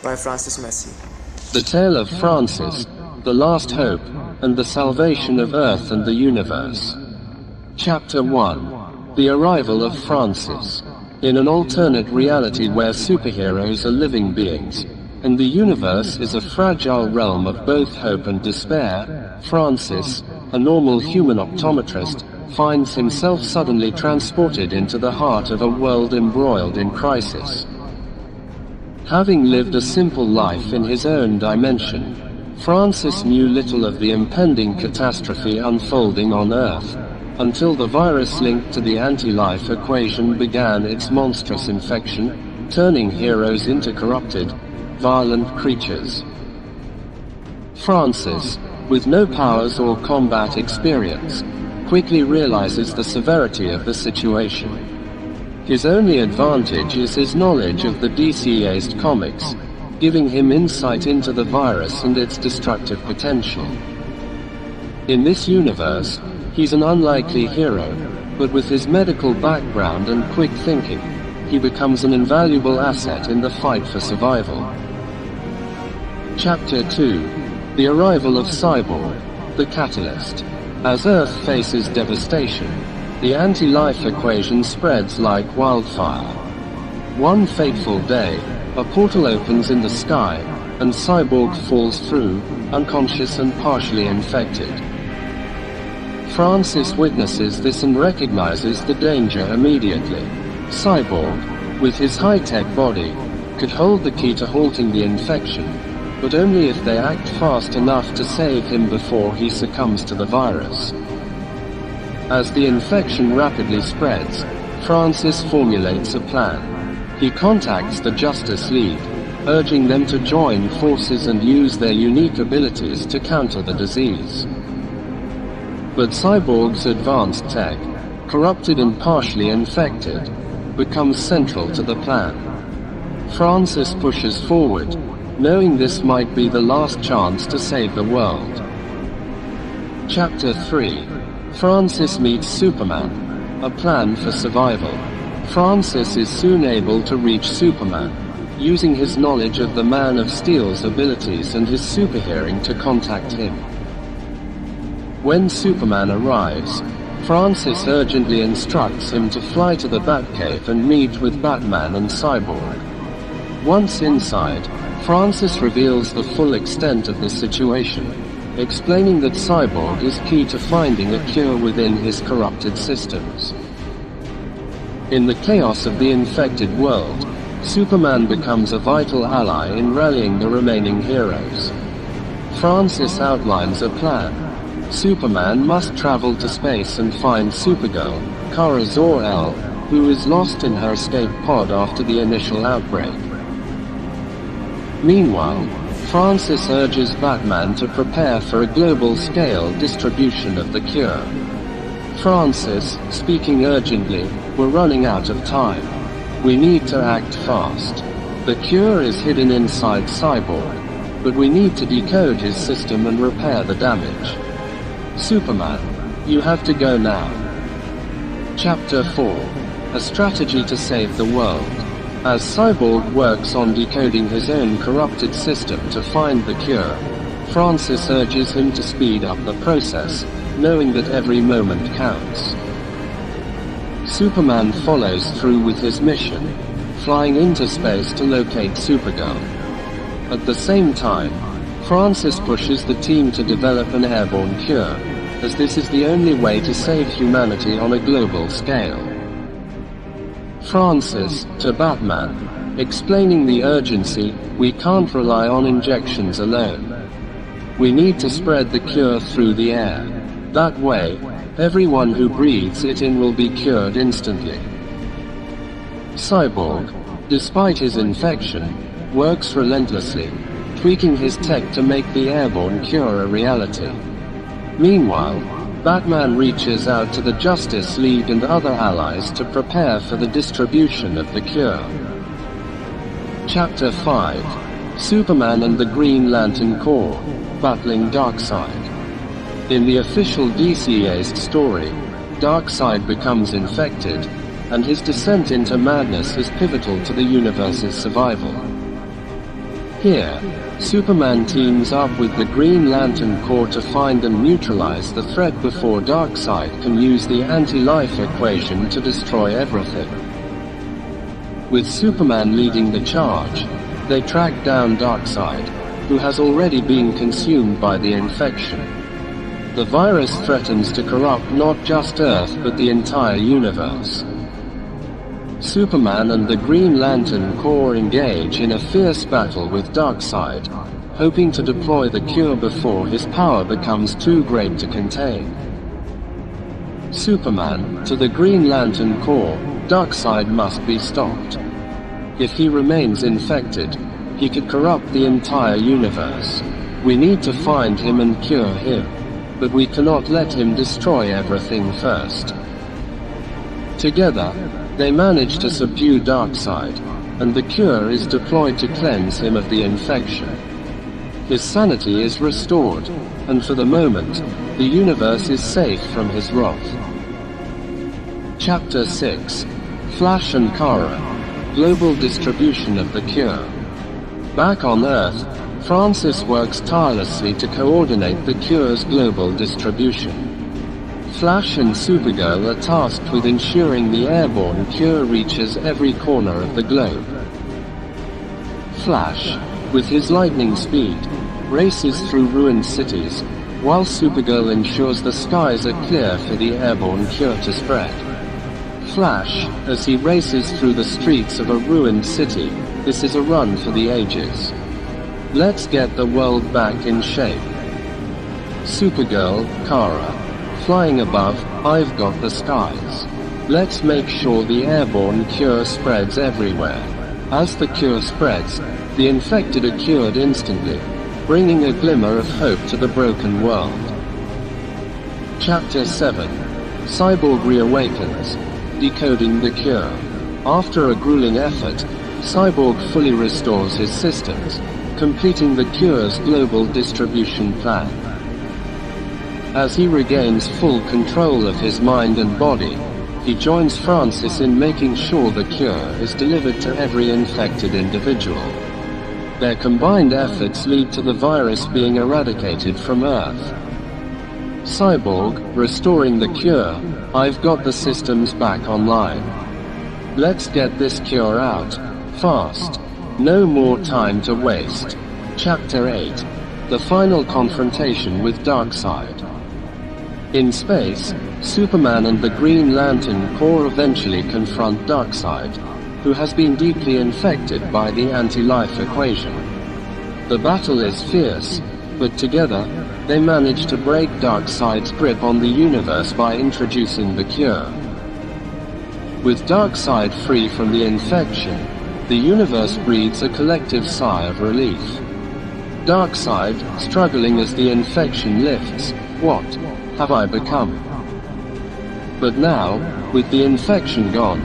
by Francis Messi. The Tale of Francis, the Last Hope, and the Salvation of Earth and the Universe. Chapter 1. The Arrival of Francis. In an alternate reality where superheroes are living beings, and the universe is a fragile realm of both hope and despair, Francis, a normal human optometrist, finds himself suddenly transported into the heart of a world embroiled in crisis. Having lived a simple life in his own dimension, Francis knew little of the impending catastrophe unfolding on Earth, until the virus linked to the anti-life equation began its monstrous infection, turning heroes into corrupted, violent creatures. Francis, with no powers or combat experience, quickly realizes the severity of the situation. His only advantage is his knowledge of the DC-aged comics, giving him insight into the virus and its destructive potential. In this universe, he's an unlikely hero, but with his medical background and quick thinking, he becomes an invaluable asset in the fight for survival. Chapter 2. The Arrival of Cyborg, the Catalyst. As Earth faces devastation, the anti-life equation spreads like wildfire. One fateful day, a portal opens in the sky, and Cyborg falls through, unconscious and partially infected. Francis witnesses this and recognizes the danger immediately. Cyborg, with his high-tech body, could hold the key to halting the infection, but only if they act fast enough to save him before he succumbs to the virus. As the infection rapidly spreads, Francis formulates a plan. He contacts the Justice League, urging them to join forces and use their unique abilities to counter the disease. But Cyborg's advanced tech, corrupted and partially infected, becomes central to the plan. Francis pushes forward, knowing this might be the last chance to save the world. Chapter 3. Francis meets Superman, a plan for survival. Francis is soon able to reach Superman, using his knowledge of the Man of Steel's abilities and his superhearing to contact him. When Superman arrives, Francis urgently instructs him to fly to the Batcave and meet with Batman and Cyborg. Once inside, Francis reveals the full extent of the situation, explaining that Cyborg is key to finding a cure within his corrupted systems. In the chaos of the infected world, Superman becomes a vital ally in rallying the remaining heroes. Francis outlines a plan. Superman must travel to space and find Supergirl, Kara Zor-El, who is lost in her escape pod after the initial outbreak. Meanwhile, Francis urges Batman to prepare for a global-scale distribution of the cure. Francis, speaking urgently, "We're running out of time. We need to act fast. The cure is hidden inside Cyborg, but we need to decode his system and repair the damage. Superman, you have to go now." Chapter 4. A Strategy to Save the World. As Cyborg works on decoding his own corrupted system to find the cure, Francis urges him to speed up the process, knowing that every moment counts. Superman follows through with his mission, flying into space to locate Supergirl. At the same time, Francis pushes the team to develop an airborne cure, as this is the only way to save humanity on a global scale. Francis, to Batman, explaining the urgency, "We can't rely on injections alone. We need to spread the cure through the air. That way, everyone who breathes it in will be cured instantly." Cyborg, despite his infection, works relentlessly, tweaking his tech to make the airborne cure a reality. Meanwhile, Batman reaches out to the Justice League and other allies to prepare for the distribution of the cure. Chapter 5. Superman and the Green Lantern Corps, battling Darkseid. In the official DC-aged story, Darkseid becomes infected, and his descent into madness is pivotal to the universe's survival. Here, Superman teams up with the Green Lantern Corps to find and neutralize the threat before Darkseid can use the anti-life equation to destroy everything. With Superman leading the charge, they track down Darkseid, who has already been consumed by the infection. The virus threatens to corrupt not just Earth but the entire universe. Superman and the Green Lantern Corps engage in a fierce battle with Darkseid, hoping to deploy the cure before his power becomes too great to contain. Superman, to the Green Lantern Corps, Darkseid must be stopped. If he remains infected, he could corrupt the entire universe. We need to find him and cure him, but we cannot let him destroy everything first. Together, they manage to subdue Darkseid, and the cure is deployed to cleanse him of the infection. His sanity is restored, and for the moment, the universe is safe from his wrath. Chapter 6. Flash and Kara. Global distribution of the cure. Back on Earth, Francis works tirelessly to coordinate the cure's global distribution. Flash and Supergirl are tasked with ensuring the airborne cure reaches every corner of the globe. Flash, with his lightning speed, races through ruined cities, while Supergirl ensures the skies are clear for the airborne cure to spread. Flash, as he races through the streets of a ruined city, this is a run for the ages. Let's get the world back in shape. Supergirl, Kara. Flying above, I've got the skies. Let's make sure the airborne cure spreads everywhere. As the cure spreads, the infected are cured instantly, bringing a glimmer of hope to the broken world. Chapter 7. Cyborg reawakens. Decoding the cure. After a grueling effort, Cyborg fully restores his systems, completing the cure's global distribution plan. As he regains full control of his mind and body, he joins Francis in making sure the cure is delivered to every infected individual. Their combined efforts lead to the virus being eradicated from Earth. Cyborg, restoring the cure, I've got the systems back online. Let's get this cure out, fast. No more time to waste. Chapter 8. The final confrontation with Darkseid. In space, Superman and the Green Lantern Corps eventually confront Darkseid, who has been deeply infected by the anti-life equation. The battle is fierce, but together, they manage to break Darkseid's grip on the universe by introducing the cure. With Darkseid free from the infection, the universe breathes a collective sigh of relief. Darkseid, struggling as the infection lifts, what have I become? But now, with the infection gone,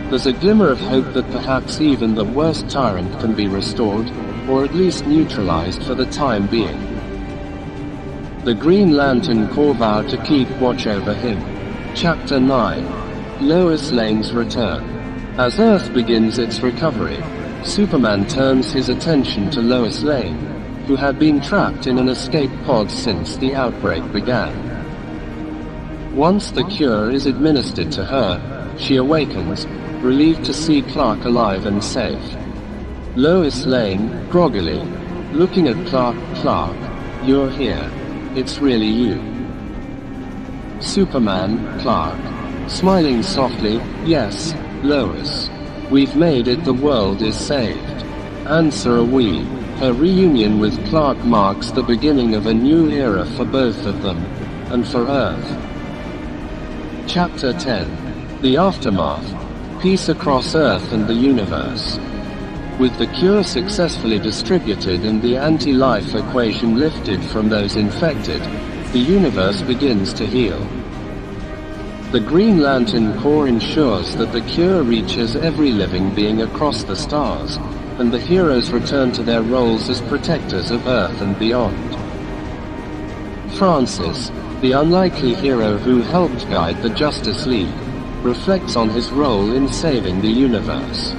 there's a glimmer of hope that perhaps even the worst tyrant can be restored, or at least neutralized for the time being. The Green Lantern Corps vow to keep watch over him. Chapter 9. Lois Lane's return. As Earth begins its recovery, Superman turns his attention to Lois Lane, who had been trapped in an escape pod since the outbreak began. Once the cure is administered to her, she awakens, relieved to see Clark alive and safe. Lois Lane, groggily, looking at Clark, you're here. It's really you. Superman, Clark, smiling softly, yes, Lois. We've made it, the world is saved. And so are we. Her reunion with Clark marks the beginning of a new era for both of them, and for Earth. Chapter 10. The Aftermath. Peace across Earth and the universe. With the cure successfully distributed and the anti-life equation lifted from those infected, the universe begins to heal. The Green Lantern Corps ensures that the cure reaches every living being across the stars, and the heroes return to their roles as protectors of Earth and beyond. Francis, the unlikely hero who helped guide the Justice League, reflects on his role in saving the universe.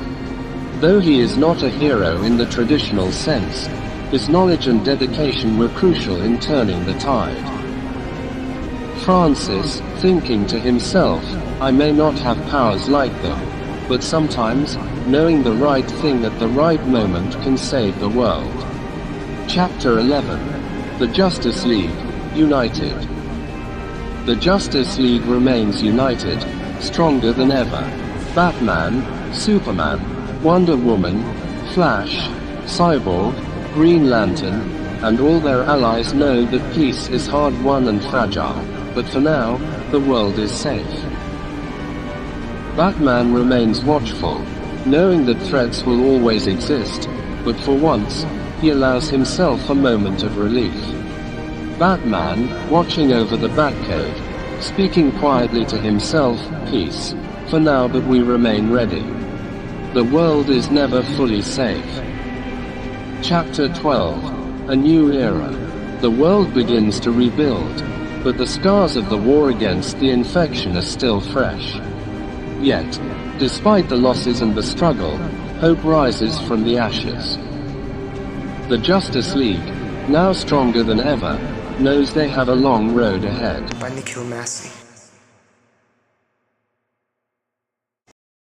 Though he is not a hero in the traditional sense, his knowledge and dedication were crucial in turning the tide. Francis, thinking to himself, I may not have powers like them, but sometimes, knowing the right thing at the right moment can save the world. Chapter 11. The Justice League, United. The Justice League remains united, stronger than ever. Batman, Superman, Wonder Woman, Flash, Cyborg, Green Lantern, and all their allies know that peace is hard-won and fragile, but for now, the world is safe. Batman remains watchful, knowing that threats will always exist, but for once, he allows himself a moment of relief. Batman, watching over the Batcave, speaking quietly to himself, peace, for now, but we remain ready. The world is never fully safe. Chapter 12. A New Era. The world begins to rebuild, but the scars of the war against the infection are still fresh. Yet, despite the losses and the struggle, hope rises from the ashes. The Justice League, now stronger than ever, knows they have a long road ahead. Finally kill Massey.